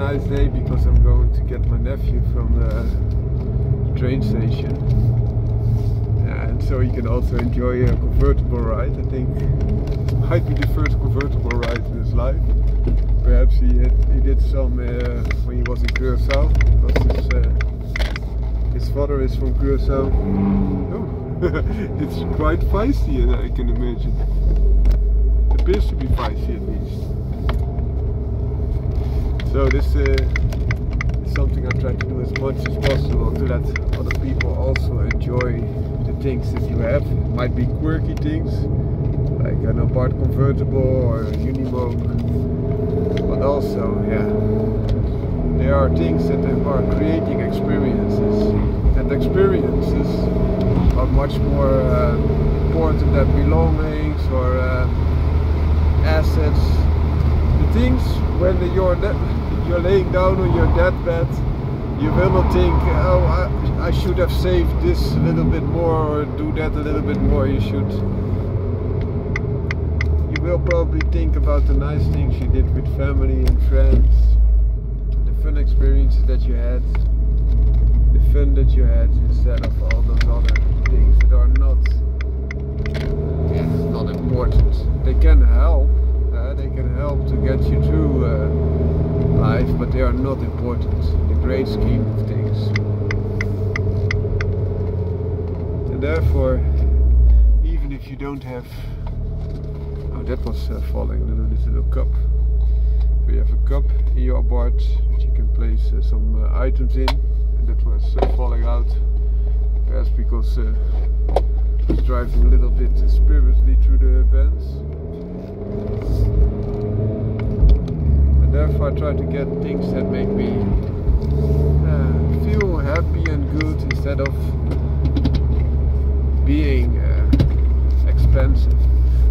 nice day because I'm going to get my nephew from the train station, and so he can also enjoy a convertible ride. I think it might be the first convertible ride in his life. Perhaps he did some when he was in Curacao, because his father is from Curacao. Oh, it's quite feisty, I can imagine. It appears to be feisty at least. So this is something I try to do as much as possible, to let other people also enjoy the things that you have. It might be quirky things, like an Abarth convertible or a Unimog, but also, yeah, there are things that are creating experiences, and experiences are much more important than belongings or assets. The things when you're laying down on your deathbed, you will not think, oh, I should have saved this a little bit more or do that a little bit more. You will probably think about the nice things you did with family and friends, the fun experiences that you had, the fun that you had, instead of all those other things that are not important. They can help. They can help to get you through life, but they are not important in the great scheme of things. And therefore, even if you don't have... Oh, that was falling into this little cup. So you have a cup in your Abarth that you can place some items in, and that was falling out. Perhaps because I was driving a little bit spiritlessly through the bends. And therefore I try to get things that make me feel happy and good, instead of being expensive.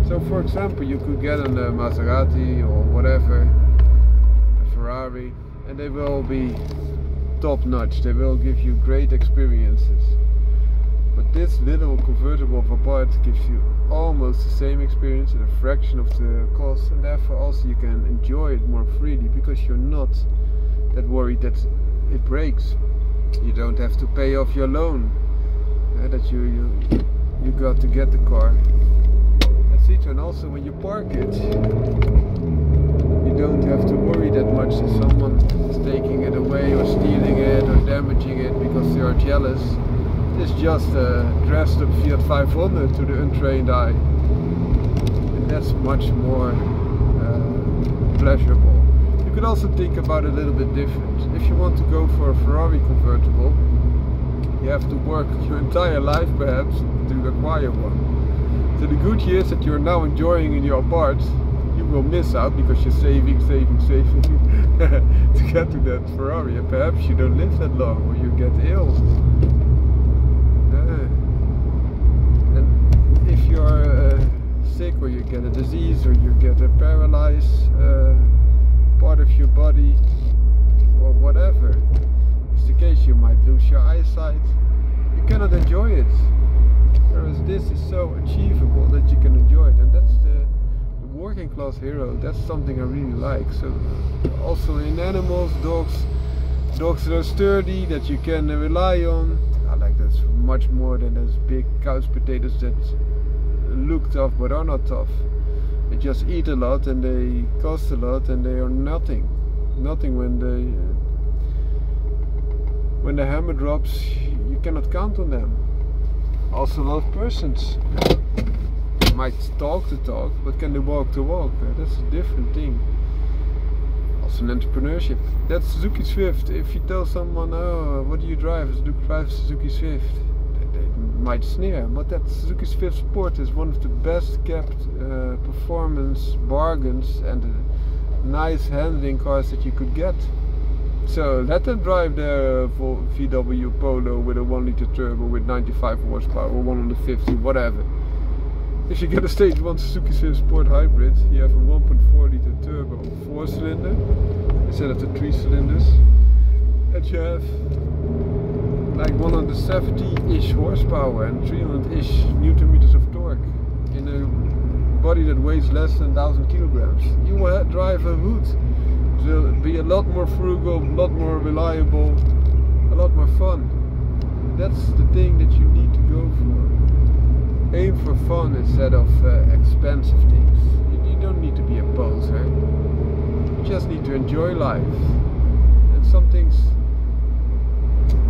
So for example, you could get a Maserati or whatever, a Ferrari, and they will be top notch, they will give you great experiences. But this little convertible of Abarth gives you almost the same experience at a fraction of the cost, and therefore also you can enjoy it more freely, because you're not that worried that it breaks. You don't have to pay off your loan that you got to get the car. That's it. And also when you park it, you don't have to worry that much if someone is taking it away or stealing it or damaging it because they are jealous. It's just a dressed up Fiat 500 to the untrained eye, and that's much more pleasurable. You could also think about it a little bit different. If you want to go for a Ferrari convertible, you have to work your entire life perhaps to acquire one. So the good years that you're now enjoying in your Abarth, you will miss out because you're saving to get to that Ferrari, and perhaps you don't live that long or you get ill. And if you're sick, or you get a disease, or you get a paralyzed part of your body, or whatever is the case, you might lose your eyesight. You cannot enjoy it. Whereas this is so achievable that you can enjoy it, and that's the working class hero. That's something I really like. So also in animals, dogs that are sturdy, that you can rely on. I like that much more than those big couch potatoes that look tough but are not tough. They just eat a lot and they cost a lot, and they are nothing when the hammer drops. You cannot count on them. Also a lot of persons might talk the talk, but can they walk the walk? That's a different thing. Also in entrepreneurship, that's Suzuki Swift. If you tell someone, oh, what do you drive? I drive Suzuki Swift, they might sneer, but that Suzuki Swift Sport is one of the best kept performance bargains and nice handling cars that you could get. So let them drive their VW Polo with a 1 liter turbo with 95 horsepower or 150, whatever. If you get a stage 1 Suzuki Swift Sport Hybrid, you have a 1.4 liter turbo 4-cylinder instead of the 3 cylinders, and you have like 170-ish horsepower and 300-ish Newton meters of torque in a body that weighs less than 1,000 kilograms. You will drive a hoot. will be a lot more frugal, a lot more reliable, a lot more fun. That's the thing that you need to go for. Aim for fun instead of expensive things. You don't need to be a poser. You just need to enjoy life. And some things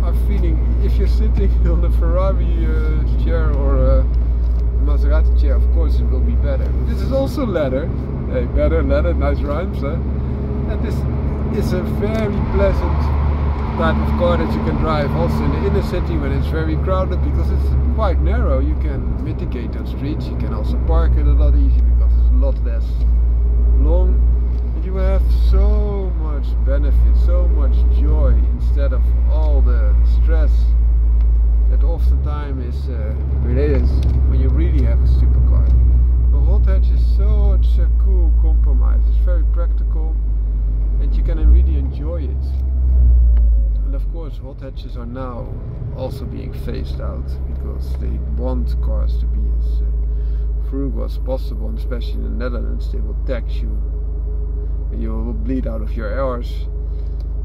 are feeling, if you're sitting on a Ferrari chair or a Maserati chair, of course it will be better. This is also leather. Hey, better, leather, nice rhymes, huh? And this is a very pleasant type of car that you can drive also in the inner city when it's very crowded, because it's quite narrow. You can mitigate on streets, you can also park it a lot easier because it's a lot less long, and you will have so much benefit, so much joy, instead of all the stress that oftentimes is related when you really have a supercar. The Hothatch is such a cool compromise. It's very practical and you can really enjoy it. And of course Hothatches are now also being phased out because they want cars to be as frugal as possible, and especially in the Netherlands they will tax you and you will bleed out of your hours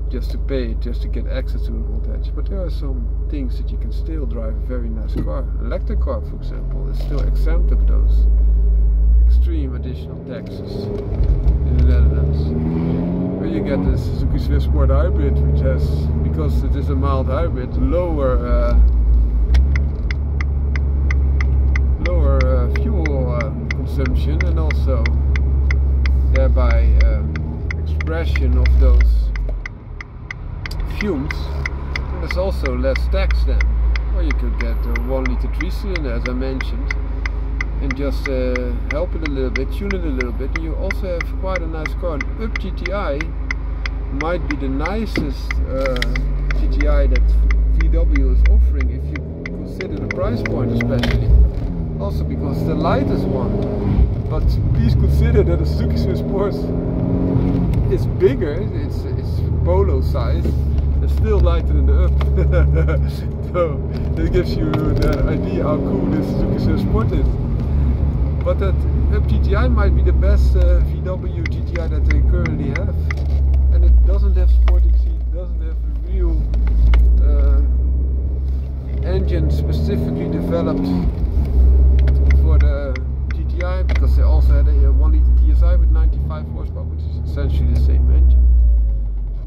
just to pay it, just to get access to the Hothatch. But there are some things that you can still drive a very nice car. An electric car, for example, is still exempt of those extreme additional taxes in the Netherlands. Where you get the Suzuki Sport Hybrid, which has, because it is a mild hybrid, lower fuel consumption, and also thereby expression of those fumes, and there's also less tax then. Or you could get a 1 liter 3-cylinder, as I mentioned, and just help it a little bit, tune it a little bit, and you also have quite a nice car. An Up GTi might be the nicest GTi that VW is offering, if you consider the price point especially. Also because it's the lightest one. But please consider that the Suzuki Sport is bigger, it's Polo size, and still lighter than the Up. So that gives you the idea how cool this Suzuki Sport is. But that Up GTi might be the best VW GTi that they currently have. And it doesn't have sporting seat, it doesn't have a real engine specifically developed for the GTi, because they also had a 1 liter TSI with 95 horsepower, which is essentially the same engine.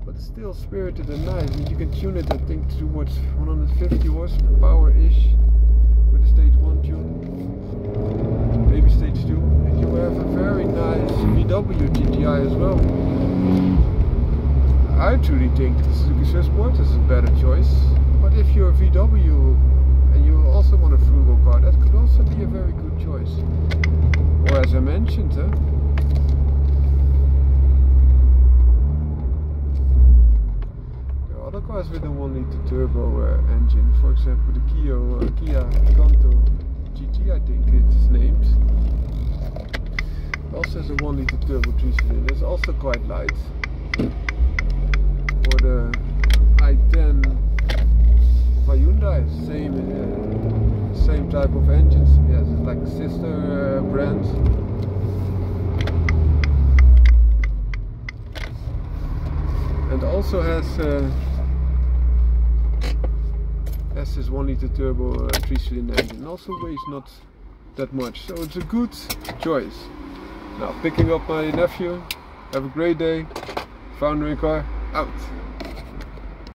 But it's still spirited and nice, and you can tune it, I think, towards 150 horsepower-ish with the stage 1 tune, maybe stage 2, and you have a very nice VW GTi as well. I truly think the Suzuki Sport is a better choice, but if you're a VW and you also want a frugal car, that could also be a very good choice. Or as I mentioned, there are other cars with a 1 liter turbo engine, for example the Kia Canto GT, I think it's named. It also has a 1 liter turbo 3-cylinder, it's also quite light. Or the i10 by Hyundai, same type of engines. Yes, it's like a sister brand. And also has this 1 liter turbo 3-cylinder engine. Also weighs not that much, so it's a good choice. Now picking up my nephew. Have a great day. Foundering car out.